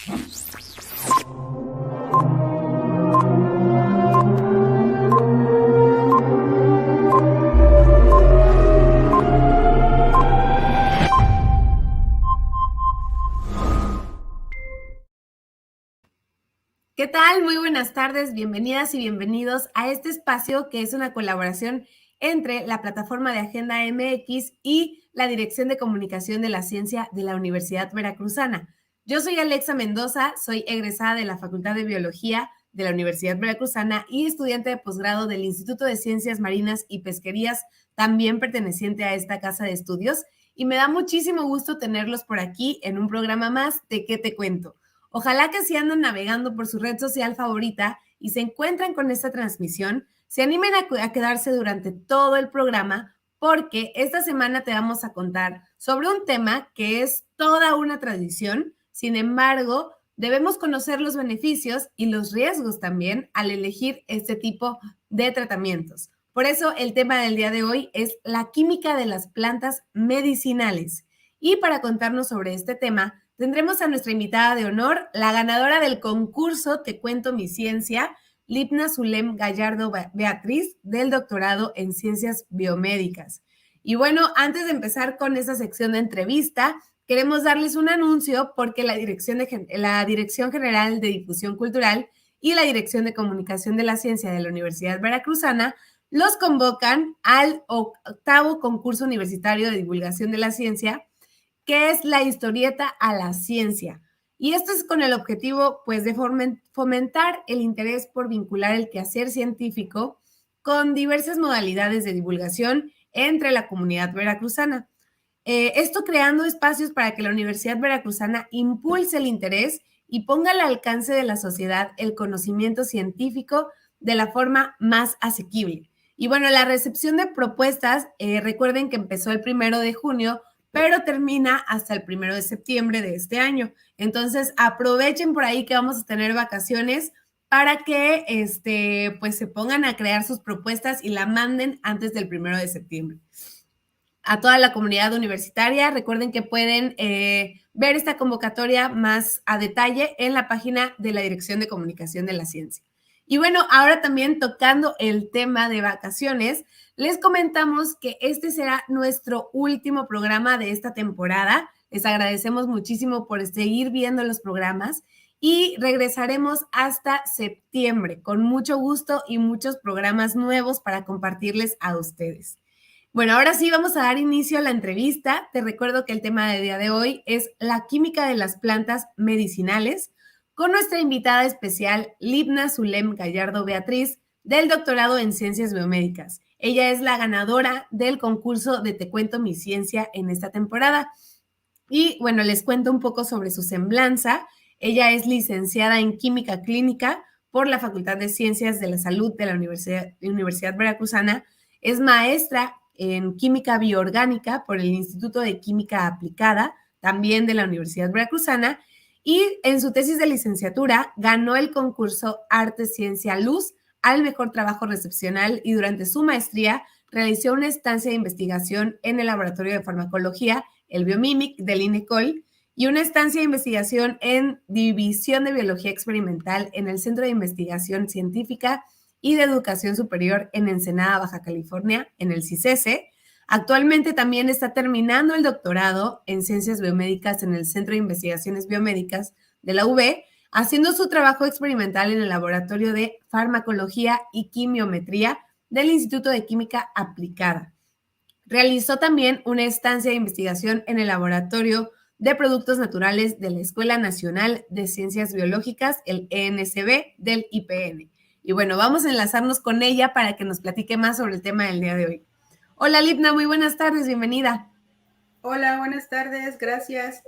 ¿Qué tal? Muy buenas tardes, bienvenidas y bienvenidos a este espacio que es una colaboración entre la plataforma de Agenda MX y la Dirección de Comunicación de la Ciencia de la Universidad Veracruzana. Yo soy Alexa Mendoza, soy egresada de la Facultad de Biología de la Universidad Veracruzana y estudiante de posgrado del Instituto de Ciencias Marinas y Pesquerías, también perteneciente a esta casa de estudios, y me da muchísimo gusto tenerlos por aquí en un programa más de ¿Qué te cuento? Ojalá que si andan navegando por su red social favorita y se encuentran con esta transmisión, se animen a quedarse durante todo el programa porque esta semana te vamos a contar sobre un tema que es toda una tradición. Sin embargo, debemos conocer los beneficios y los riesgos también al elegir este tipo de tratamientos. Por eso el tema del día de hoy es la química de las plantas medicinales. Y para contarnos sobre este tema, tendremos a nuestra invitada de honor, la ganadora del concurso Te Cuento Mi Ciencia, Lipna Zulem Gallardo Beatriz, del doctorado en Ciencias Biomédicas. Y bueno, antes de empezar con esta sección de entrevista, queremos darles un anuncio porque la Dirección General de Difusión Cultural y la Dirección de Comunicación de la Ciencia de la Universidad Veracruzana los convocan al 8º concurso universitario de divulgación de la ciencia, que es la historieta a la ciencia. Y esto es con el objetivo, pues, de fomentar el interés por vincular el quehacer científico con diversas modalidades de divulgación entre la comunidad veracruzana. Esto creando espacios para que la Universidad Veracruzana impulse el interés y ponga al alcance de la sociedad el conocimiento científico de la forma más asequible. Y bueno, la recepción de propuestas, recuerden que empezó el 1 de junio, pero termina hasta el 1 de septiembre de este año. Entonces, aprovechen por ahí que vamos a tener vacaciones para que pues se pongan a crear sus propuestas y la manden antes del 1 de septiembre. A toda la comunidad universitaria, recuerden que pueden ver esta convocatoria más a detalle en la página de la Dirección de Comunicación de la Ciencia. Y bueno, ahora también tocando el tema de vacaciones, les comentamos que este será nuestro último programa de esta temporada. Les agradecemos muchísimo por seguir viendo los programas y regresaremos hasta septiembre con mucho gusto y muchos programas nuevos para compartirles a ustedes. Bueno, ahora sí vamos a dar inicio a la entrevista. Te recuerdo que el tema del día de hoy es la química de las plantas medicinales, con nuestra invitada especial, Lipna Zulem Gallardo Beatriz, del doctorado en Ciencias Biomédicas. Ella es la ganadora del concurso de Te Cuento Mi Ciencia en esta temporada. Y bueno, les cuento un poco sobre su semblanza. Ella es licenciada en Química Clínica por la Facultad de Ciencias de la Salud de la Universidad Veracruzana. Es maestra en Química Bioorgánica por el Instituto de Química Aplicada, también de la Universidad Veracruzana, y en su tesis de licenciatura ganó el concurso Arte, Ciencia, Luz al mejor trabajo recepcional y durante su maestría realizó una estancia de investigación en el Laboratorio de Farmacología, el Biomimic del INECOL, y una estancia de investigación en División de Biología Experimental en el Centro de Investigación Científica y de Educación Superior en Ensenada, Baja California, en el CICESE. Actualmente también está terminando el doctorado en Ciencias Biomédicas en el Centro de Investigaciones Biomédicas de la UB, haciendo su trabajo experimental en el Laboratorio de Farmacología y Quimiometría del Instituto de Química Aplicada. Realizó también una estancia de investigación en el Laboratorio de Productos Naturales de la Escuela Nacional de Ciencias Biológicas, el ENCB, del IPN. Y bueno, vamos a enlazarnos con ella para que nos platique más sobre el tema del día de hoy. Hola, Lipna, muy buenas tardes, bienvenida. Hola, buenas tardes, gracias.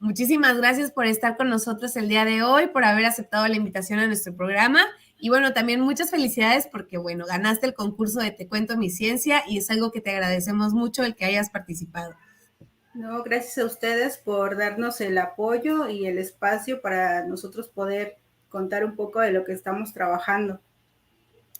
Muchísimas gracias por estar con nosotros el día de hoy, por haber aceptado la invitación a nuestro programa. Y bueno, también muchas felicidades porque, bueno, ganaste el concurso de Te Cuento Mi Ciencia y es algo que te agradecemos mucho el que hayas participado. No, gracias a ustedes por darnos el apoyo y el espacio para nosotros poder contar un poco de lo que estamos trabajando.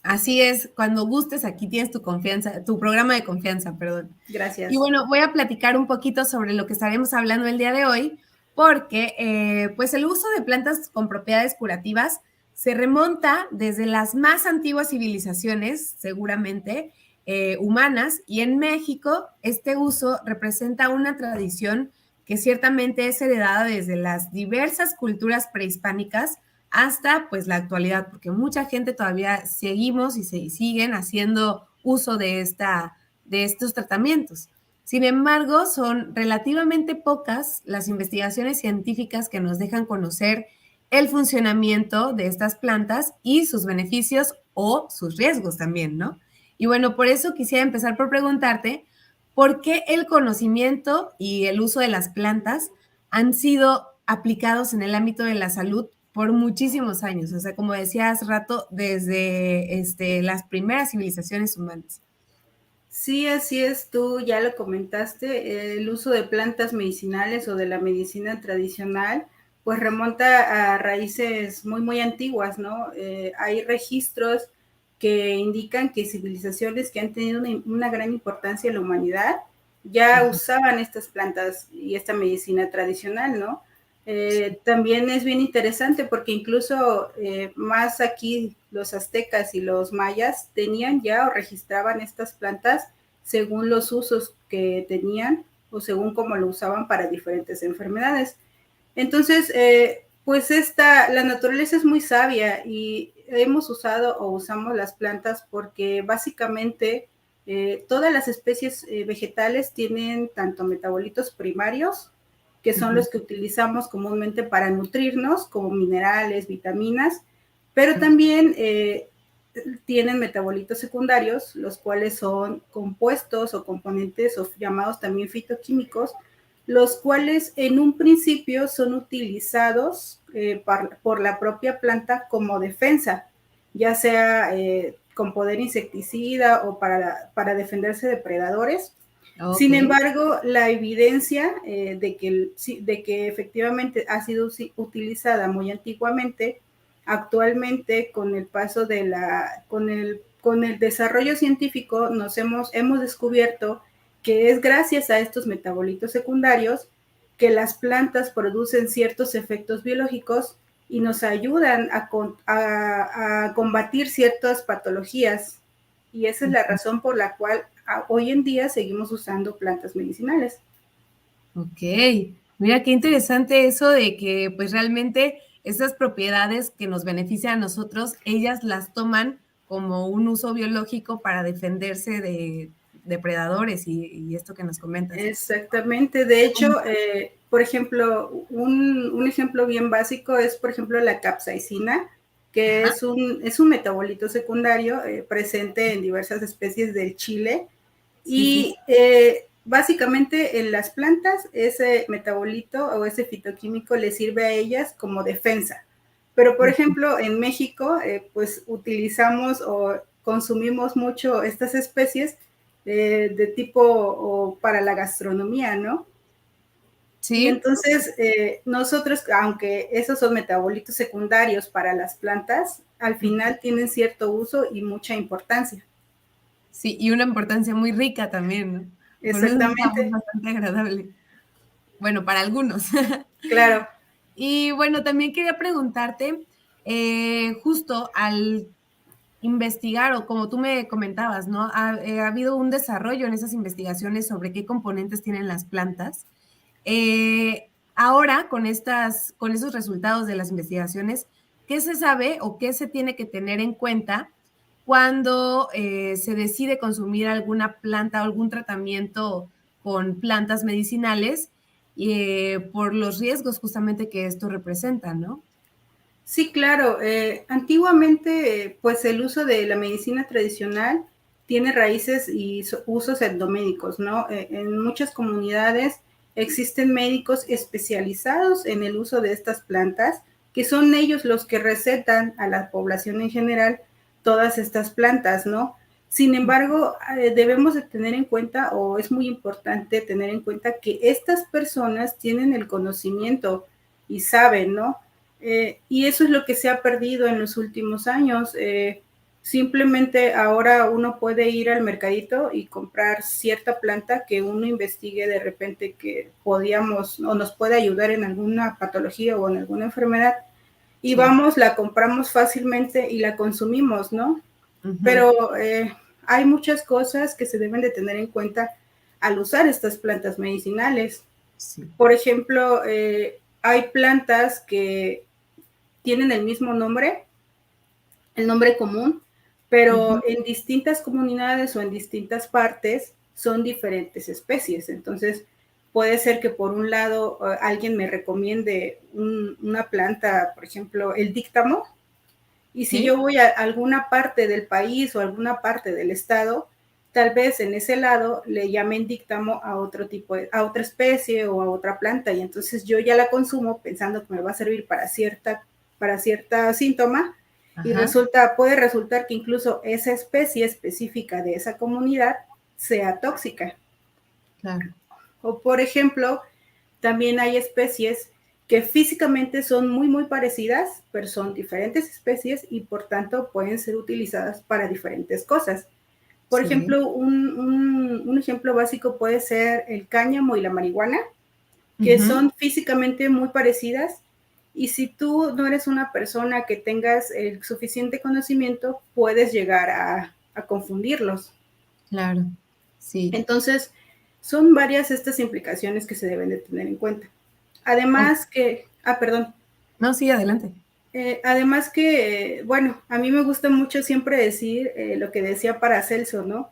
Así es, cuando gustes, aquí tienes tu confianza, tu programa de confianza, perdón. Gracias. Y bueno, voy a platicar un poquito sobre lo que estaremos hablando el día de hoy, porque pues el uso de plantas con propiedades curativas se remonta desde las más antiguas civilizaciones, seguramente, humanas, y en México este uso representa una tradición que ciertamente es heredada desde las diversas culturas prehispánicas hasta pues la actualidad, porque mucha gente todavía seguimos y siguen haciendo uso de estos tratamientos. Sin embargo, son relativamente pocas las investigaciones científicas que nos dejan conocer el funcionamiento de estas plantas y sus beneficios o sus riesgos también, ¿no? Y bueno, por eso quisiera empezar por preguntarte por qué el conocimiento y el uso de las plantas han sido aplicados en el ámbito de la salud por muchísimos años, o sea, como decía hace rato, desde las primeras civilizaciones humanas. Sí, así es, tú ya lo comentaste, el uso de plantas medicinales o de la medicina tradicional, pues remonta a raíces muy, muy antiguas, ¿no? Hay registros que indican que civilizaciones que han tenido una gran importancia en la humanidad ya usaban estas plantas y esta medicina tradicional, ¿no? También es bien interesante porque incluso más aquí los aztecas y los mayas tenían ya o registraban estas plantas según los usos que tenían o según cómo lo usaban para diferentes enfermedades. Entonces, pues la naturaleza es muy sabia y hemos usado o usamos las plantas porque básicamente todas las especies vegetales tienen tanto metabolitos primarios, que son los que utilizamos comúnmente para nutrirnos, como minerales, vitaminas, pero también tienen metabolitos secundarios, los cuales son compuestos o componentes o llamados también fitoquímicos, los cuales en un principio son utilizados por la propia planta como defensa, ya sea con poder insecticida o para defenderse de predadores. Okay. Sin embargo, la evidencia de que efectivamente ha sido utilizada muy antiguamente, actualmente con el paso de con el desarrollo científico hemos descubierto que es gracias a estos metabolitos secundarios que las plantas producen ciertos efectos biológicos y nos ayudan a combatir ciertas patologías. Y esa es la razón por la cual hoy en día seguimos usando plantas medicinales. Ok, mira qué interesante eso de que pues realmente esas propiedades que nos benefician a nosotros, ellas las toman como un uso biológico para defenderse de depredadores y esto que nos comentas. Exactamente, de hecho, por ejemplo, un ejemplo bien básico es, por ejemplo, la capsaicina, que es un metabolito secundario presente en diversas especies del chile. Sí, y básicamente en las plantas ese metabolito o ese fitoquímico le sirve a ellas como defensa. Pero, por ejemplo, en México, pues utilizamos o consumimos mucho estas especies de tipo o para la gastronomía, ¿no? Sí. Y entonces nosotros, aunque esos son metabolitos secundarios para las plantas, al final tienen cierto uso y mucha importancia. Sí, y una importancia muy rica también, ¿no? Exactamente. Es bastante agradable. Bueno, para algunos. Claro. Y bueno, también quería preguntarte, justo al investigar o como tú me comentabas, ¿no? Ha habido un desarrollo en esas investigaciones sobre qué componentes tienen las plantas. Ahora, con esos resultados de las investigaciones, ¿qué se sabe o qué se tiene que tener en cuenta cuando se decide consumir alguna planta o algún tratamiento con plantas medicinales por los riesgos justamente que esto representa, ¿no? Sí, claro. Antiguamente, pues el uso de la medicina tradicional tiene raíces y usos endomédicos, ¿no? En muchas comunidades existen médicos especializados en el uso de estas plantas, que son ellos los que recetan a la población en general todas estas plantas, ¿no? Sin embargo, debemos de tener en cuenta, o es muy importante tener en cuenta, que estas personas tienen el conocimiento y saben, ¿no? Y eso es lo que se ha perdido en los últimos años. Simplemente ahora uno puede ir al mercadito y comprar cierta planta que uno investigue de repente que podíamos o nos puede ayudar en alguna patología o en alguna enfermedad. Y Sí. vamos, la compramos fácilmente y la consumimos, ¿no? Ujú. Pero hay muchas cosas que se deben de tener en cuenta al usar estas plantas medicinales. Sí. Por ejemplo, hay plantas que tienen el mismo nombre, el nombre común, pero Ujú. en distintas comunidades o en distintas partes son diferentes especies. Entonces, puede ser que por un lado alguien me recomiende una planta, por ejemplo, el díctamo, y si yo Sí. voy a alguna parte del país o alguna parte del estado, tal vez en ese lado le llamen díctamo a otro tipo, a otra especie o a otra planta, y entonces yo ya la consumo pensando que me va a servir para cierta síntoma, y Ajá. puede resultar que incluso esa especie específica de esa comunidad sea tóxica. Claro. O por ejemplo, también hay especies que físicamente son muy, muy parecidas, pero son diferentes especies y por tanto pueden ser utilizadas para diferentes cosas. Por Sí. ejemplo, un ejemplo básico puede ser el cáñamo y la marihuana, que Ujú. son físicamente muy parecidas, y si tú no eres una persona que tengas el suficiente conocimiento, puedes llegar a confundirlos. Claro. Sí. Entonces, son varias estas implicaciones que se deben de tener en cuenta. Ok. Además que, perdón, No, sí, adelante. además que, bueno, a mí me gusta mucho siempre decir lo que decía Paracelso, ¿no?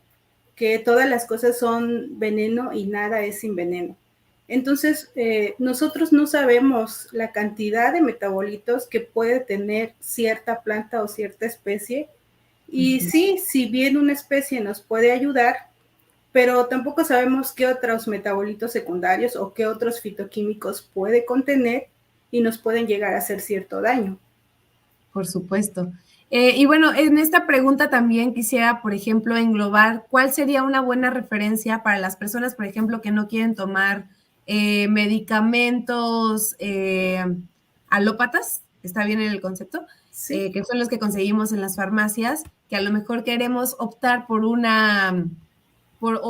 Que todas las cosas son veneno y nada es sin veneno. Entonces, nosotros no sabemos la cantidad de metabolitos que puede tener cierta planta o cierta especie. Y Ujú. sí, si bien una especie nos puede ayudar, pero tampoco sabemos qué otros metabolitos secundarios o qué otros fitoquímicos puede contener y nos pueden llegar a hacer cierto daño. Por supuesto. Y bueno, en esta pregunta también quisiera, por ejemplo, englobar cuál sería una buena referencia para las personas, por ejemplo, que no quieren tomar medicamentos alópatas, está bien en el concepto, Sí, que son los que conseguimos en las farmacias, que a lo mejor queremos optar o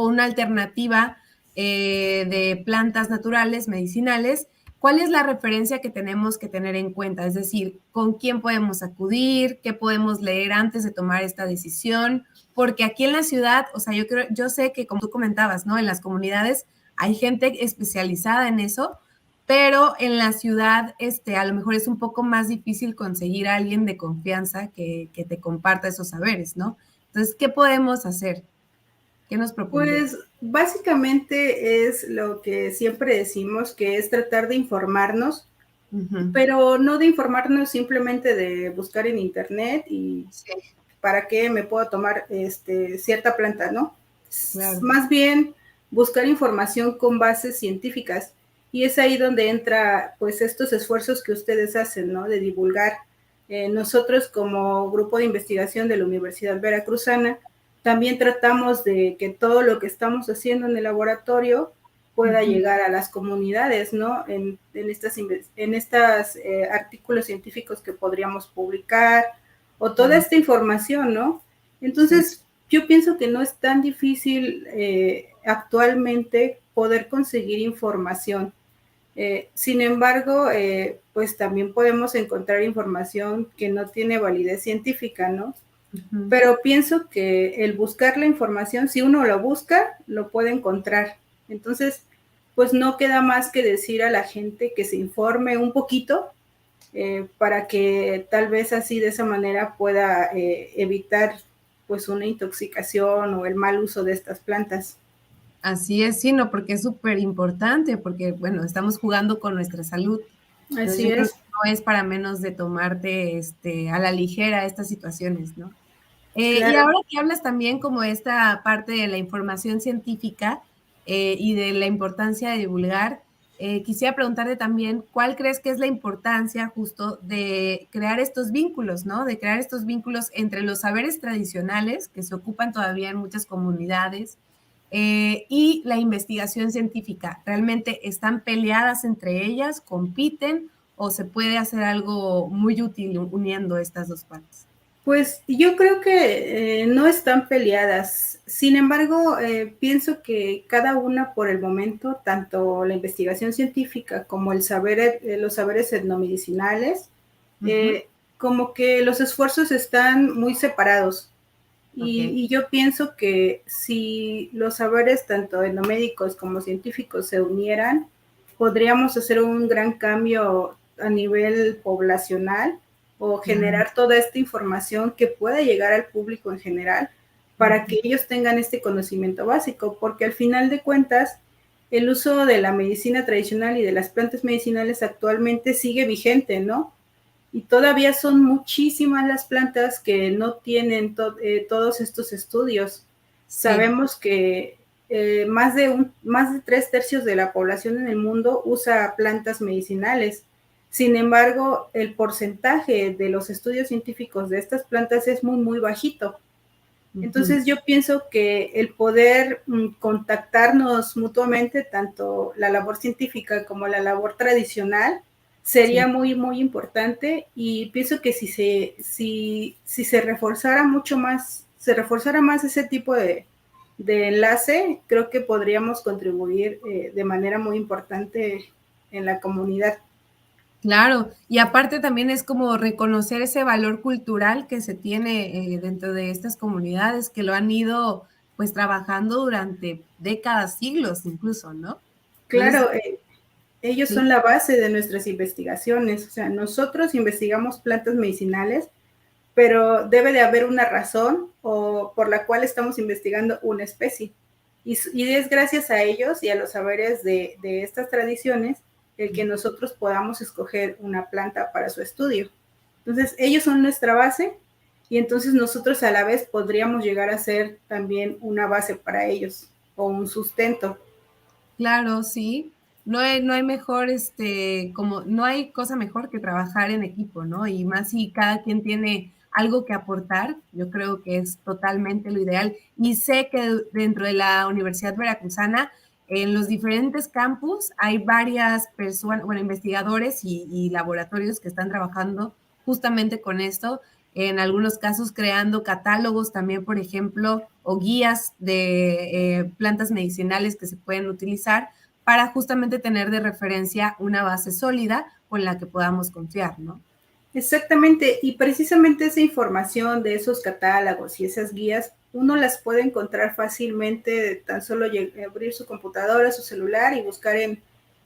una alternativa de plantas naturales, medicinales. ¿Cuál es la referencia que tenemos que tener en cuenta? Es decir, ¿con quién podemos acudir? ¿Qué podemos leer antes de tomar esta decisión? Porque aquí en la ciudad, o sea, yo sé que como tú comentabas, ¿no? En las comunidades hay gente especializada en eso, pero en la ciudad, a lo mejor es un poco más difícil conseguir a alguien de confianza que te comparta esos saberes, ¿no? Entonces, ¿qué podemos hacer? ¿Qué nos pues propondrías? básicamente es lo que siempre decimos, que es tratar de informarnos, Ujú. pero no de informarnos simplemente de buscar en internet y Sí, para qué me puedo tomar cierta planta, ¿no? claro. Más bien buscar información con bases científicas. Y es ahí donde entra pues estos esfuerzos que ustedes hacen, ¿no? De divulgar. Nosotros como grupo de investigación de la Universidad Veracruzana también tratamos de que todo lo que estamos haciendo en el laboratorio pueda Ujú. llegar a las comunidades, ¿no? En estas artículos científicos que podríamos publicar, o toda Claro, esta información, ¿no? sí, Entonces, yo pienso que no es tan difícil actualmente poder conseguir información. Sin embargo, pues también podemos encontrar información que no tiene validez científica, ¿no? ujú, Pero pienso que el buscar la información, si uno lo busca, lo puede encontrar. Entonces, pues no queda más que decir a la gente que se informe un poquito para que tal vez así de esa manera pueda evitar pues una intoxicación o el mal uso de estas plantas. así es, sí, no, porque es súper importante, porque, bueno, estamos jugando con nuestra salud. Entonces, Así yo creo es, que no es para menos de tomarte a la ligera estas situaciones, ¿no? Y claro. ahora que hablas también como esta parte de la información científica y de la importancia de divulgar, quisiera preguntarte también, ¿cuál crees que es la importancia justo de crear estos vínculos, ¿no? De crear estos vínculos entre los saberes tradicionales que se ocupan todavía en muchas comunidades y la investigación científica. ¿Realmente están peleadas entre ellas, compiten o se puede hacer algo muy útil uniendo estas dos partes? Pues yo creo que no están peleadas. Sin embargo, pienso que cada una por el momento, tanto la investigación científica como los saberes etnomedicinales, Ujú. como que los esfuerzos están muy separados. Ok. Y yo pienso que si los saberes, tanto etnomédicos como científicos, se unieran, podríamos hacer un gran cambio a nivel poblacional o Claro. generar toda esta información que pueda llegar al público en general para Ujú. que ellos tengan este conocimiento básico, porque al final de cuentas el uso de la medicina tradicional y de las plantas medicinales actualmente sigue vigente, ¿no? Y todavía son muchísimas las plantas que no tienen todos estos estudios. Sí. Sabemos que más de 3/3 de la población en el mundo usa plantas medicinales. Sin embargo, el porcentaje de los estudios científicos de estas plantas es muy, muy bajito. Ujú. Entonces yo pienso que el poder contactarnos mutuamente, tanto la labor científica como la labor tradicional, sería Sí. muy, muy importante, y pienso que si se reforzara mucho más, se reforzara más ese tipo de enlace, creo que podríamos contribuir de manera muy importante en la comunidad. Claro, y aparte también es como reconocer ese valor cultural que se tiene, dentro de estas comunidades que lo han ido, pues, trabajando durante décadas, siglos incluso, ¿no? Entonces, Claro, ellos sí, son la base de nuestras investigaciones. O sea, nosotros investigamos plantas medicinales, pero debe de haber una razón o por la cual estamos investigando una especie. Y es gracias a ellos y a los saberes de estas tradiciones el que nosotros podamos escoger una planta para su estudio. Entonces, ellos son nuestra base, y entonces nosotros a la vez podríamos llegar a ser también una base para ellos o un sustento. claro, sí. No hay mejor, como no hay cosa mejor que trabajar en equipo, ¿no? Y más si cada quien tiene algo que aportar, yo creo que es totalmente lo ideal. Y sé que dentro de la Universidad Veracruzana, en los diferentes campus, hay varias personas, bueno, investigadores y laboratorios que están trabajando justamente con esto, en algunos casos creando catálogos también, por ejemplo, o guías de plantas medicinales que se pueden utilizar para justamente tener de referencia una base sólida con la que podamos confiar, ¿no? Exactamente, y precisamente esa información de esos catálogos y esas guías, uno las puede encontrar fácilmente, tan solo abrir su computadora, su celular y buscar en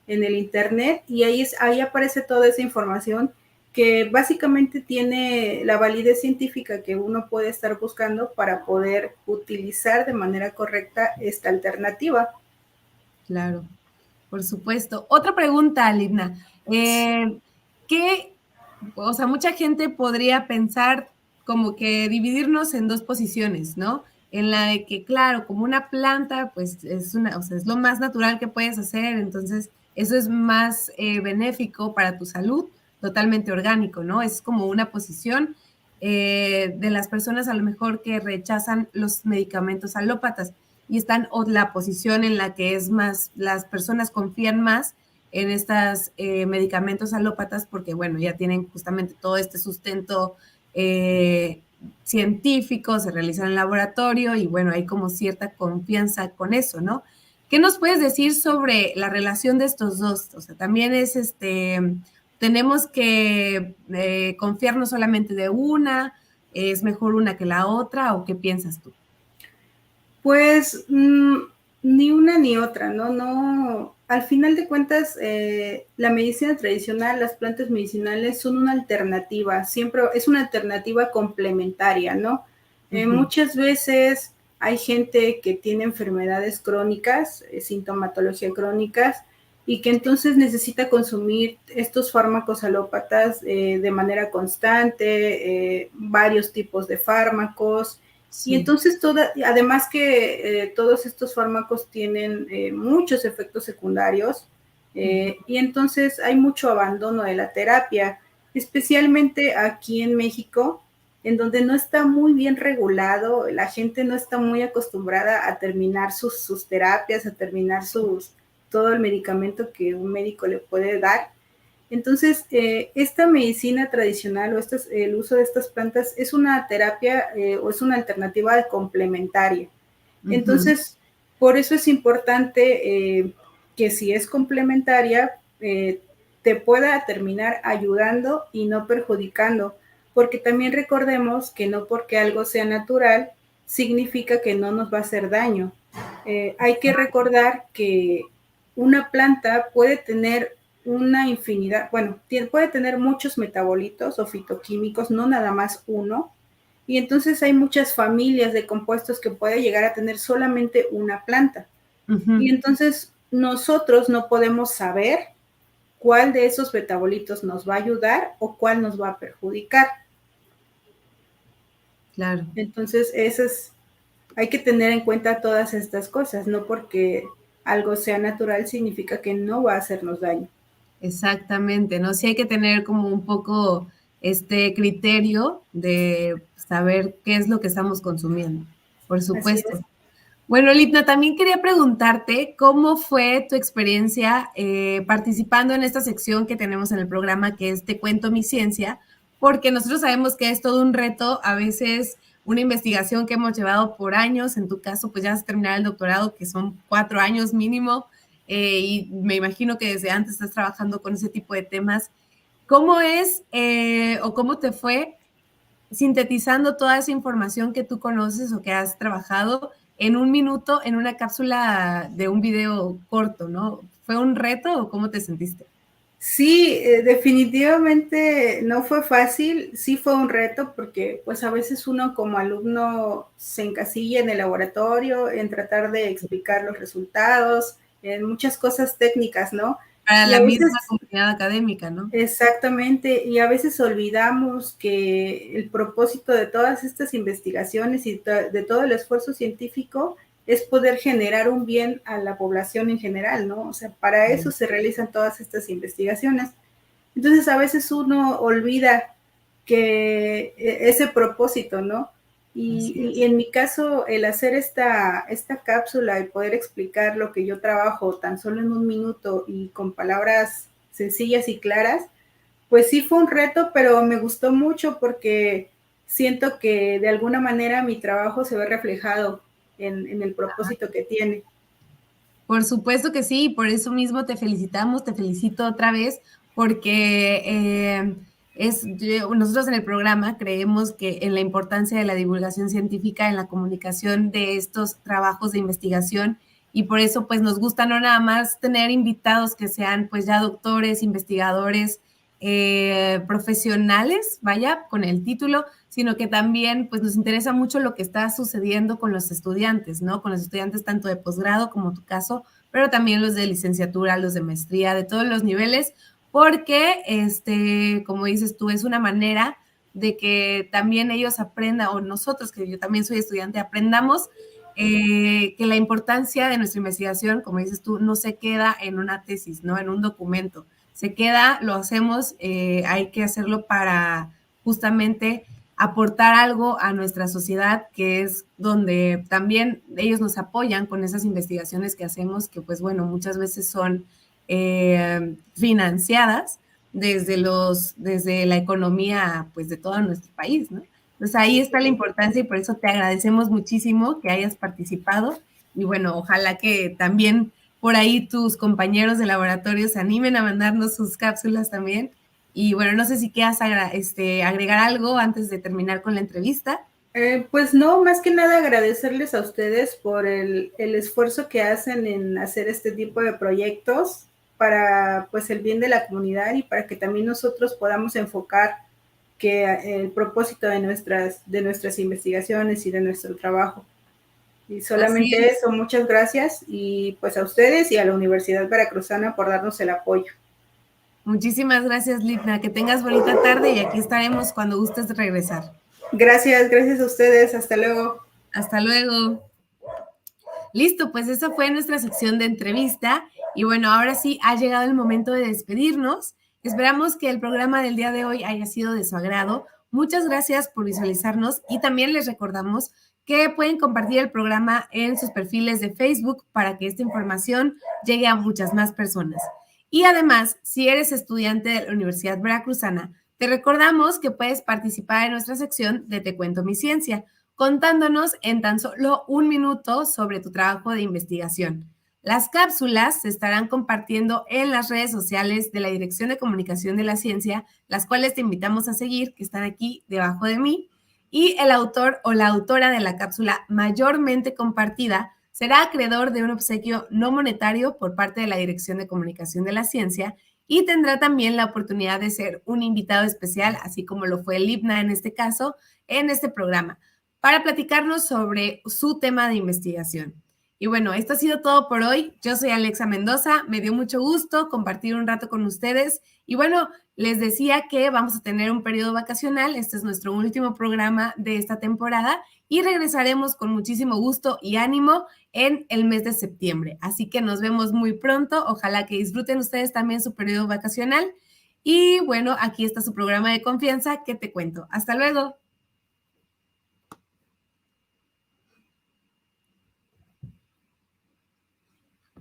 el internet, y ahí aparece toda esa información que básicamente tiene la validez científica que uno puede estar buscando para poder utilizar de manera correcta esta alternativa. Claro, por supuesto. Otra pregunta, Lidna. ¿Qué, o sea, mucha gente podría pensar como que dividirnos en dos posiciones, ¿no? En la de que, claro, como una planta, pues es una, o sea, es lo más natural que puedes hacer, entonces eso es más benéfico para tu salud, totalmente orgánico, ¿no? Es como una posición de las personas a lo mejor que rechazan los medicamentos alópatas y están o la posición en la que es más, las personas confían más en estos medicamentos alópatas porque, bueno, ya tienen justamente todo este sustento científico, se realiza en el laboratorio y, bueno, hay como cierta confianza con eso, ¿no? ¿Qué nos puedes decir sobre la relación de estos dos? O sea, también es tenemos que confiar no solamente de una, es mejor una que la otra, ¿o qué piensas tú? Pues ni una ni otra, ¿no? No, al final de cuentas, la medicina tradicional, las plantas medicinales son una alternativa, siempre es una alternativa complementaria, ¿no? Ujú. Muchas veces hay gente que tiene enfermedades crónicas, sintomatología crónicas, y que entonces necesita consumir estos fármacos alópatas de manera constante, varios tipos de fármacos, y Sí. entonces, además que todos estos fármacos tienen muchos efectos secundarios, Ujú. y entonces hay mucho abandono de la terapia, especialmente aquí en México, en donde no está muy bien regulado, la gente no está muy acostumbrada a terminar sus terapias, a terminar todo el medicamento que un médico le puede dar, Entonces, esta medicina tradicional o el uso de estas plantas es una terapia o es una alternativa complementaria. Entonces, por eso es importante que si es complementaria, te pueda terminar ayudando y no perjudicando, porque también recordemos que no porque algo sea natural significa que no nos va a hacer daño. Hay que recordar que una planta puede tener una infinidad, bueno, puede tener muchos metabolitos o fitoquímicos, no nada más uno, y entonces hay muchas familias de compuestos que puede llegar a tener solamente una planta. Y entonces nosotros no podemos saber cuál de esos metabolitos nos va a ayudar o cuál nos va a perjudicar. Claro. Entonces, hay que tener en cuenta todas estas cosas, no porque algo sea natural significa que no va a hacernos daño. Exactamente, ¿no? Sí hay que tener como un poco este criterio de saber qué es lo que estamos consumiendo, por supuesto. Bueno, Litna, también quería preguntarte cómo fue tu experiencia participando en esta sección que tenemos en el programa, que es Te cuento mi ciencia, porque nosotros sabemos que es todo un reto, a veces una investigación que hemos llevado por años, en tu caso pues ya has terminado el doctorado, que son 4 años mínimo, y me imagino que desde antes estás trabajando con ese tipo de temas. ¿Cómo es o cómo te fue sintetizando toda esa información que tú conoces o que has trabajado en un minuto en una cápsula de un video corto, ¿no? ¿Fue un reto o cómo te sentiste? Sí, definitivamente no fue fácil, sí fue un reto porque pues a veces uno como alumno se encasilla en el laboratorio, en tratar de explicar los resultados, en muchas cosas técnicas, ¿no? Para Y la a misma veces, comunidad académica, ¿no? exactamente, y a veces olvidamos que el propósito de todas estas investigaciones y de todo el esfuerzo científico es poder generar un bien a la población en general, ¿no? O sea, para eso se realizan todas estas investigaciones. Entonces, a veces uno olvida que ese propósito, ¿no? Y en mi caso, el hacer esta cápsula y poder explicar lo que yo trabajo tan solo en un minuto y con palabras sencillas y claras, pues sí fue un reto, pero me gustó mucho porque siento que de alguna manera mi trabajo se ve reflejado en el propósito que tiene. Por supuesto que sí, por eso mismo te felicitamos, te felicito otra vez, porque nosotros en el programa creemos que en la importancia de la divulgación científica, en la comunicación de estos trabajos de investigación, y por eso pues nos gusta no nada más tener invitados que sean pues ya doctores, investigadores, profesionales, vaya, con el título, sino que también pues nos interesa mucho lo que está sucediendo con los estudiantes, ¿no? Con los estudiantes tanto de posgrado como tu caso, pero también los de licenciatura, los de maestría, de todos los niveles, porque, como dices tú, es una manera de que también ellos aprendan, o nosotros, que yo también soy estudiante, aprendamos que la importancia de nuestra investigación, como dices tú, no se queda en una tesis, ¿no? En un documento. Se queda, lo hacemos, hay que hacerlo para justamente aportar algo a nuestra sociedad, que es donde también ellos nos apoyan con esas investigaciones que hacemos, que pues bueno, muchas veces son financiadas desde la economía pues de todo nuestro país, ¿no? Entonces ahí está la importancia y por eso te agradecemos muchísimo que hayas participado y bueno, ojalá que también por ahí tus compañeros de laboratorio se animen a mandarnos sus cápsulas también. Y bueno, no sé si quieras agregar algo antes de terminar con la entrevista. Pues no, más que nada agradecerles a ustedes por el esfuerzo que hacen en hacer este tipo de proyectos para pues el bien de la comunidad y para que también nosotros podamos enfocar que el propósito de nuestras investigaciones y de nuestro trabajo. Y solamente eso, muchas gracias y pues a ustedes y a la Universidad Veracruzana por darnos el apoyo. Muchísimas gracias, Litna. Que tengas bonita tarde y aquí estaremos cuando gustes regresar. Gracias a ustedes. Hasta luego. Hasta luego. Listo, pues esa fue nuestra sección de entrevista. Y bueno, ahora sí ha llegado el momento de despedirnos. Esperamos que el programa del día de hoy haya sido de su agrado. Muchas gracias por visualizarnos y también les recordamos que pueden compartir el programa en sus perfiles de Facebook para que esta información llegue a muchas más personas. Y además, si eres estudiante de la Universidad Veracruzana, te recordamos que puedes participar en nuestra sección de Te Cuento Mi Ciencia, contándonos en tan solo un minuto sobre tu trabajo de investigación. Las cápsulas se estarán compartiendo en las redes sociales de la Dirección de Comunicación de la Ciencia, las cuales te invitamos a seguir, que están aquí debajo de mí, y el autor o la autora de la cápsula mayormente compartida será acreedor de un obsequio no monetario por parte de la Dirección de Comunicación de la Ciencia y tendrá también la oportunidad de ser un invitado especial, así como lo fue el IPNA en este caso, en este programa, para platicarnos sobre su tema de investigación. Y bueno, esto ha sido todo por hoy. Yo soy Alexa Mendoza, me dio mucho gusto compartir un rato con ustedes. Y bueno, les decía que vamos a tener un periodo vacacional. Este es nuestro último programa de esta temporada y regresaremos con muchísimo gusto y ánimo en el mes de septiembre. Así que nos vemos muy pronto. Ojalá que disfruten ustedes también su periodo vacacional. Y bueno, aquí está su programa de confianza. ¿Qué te cuento? Hasta luego.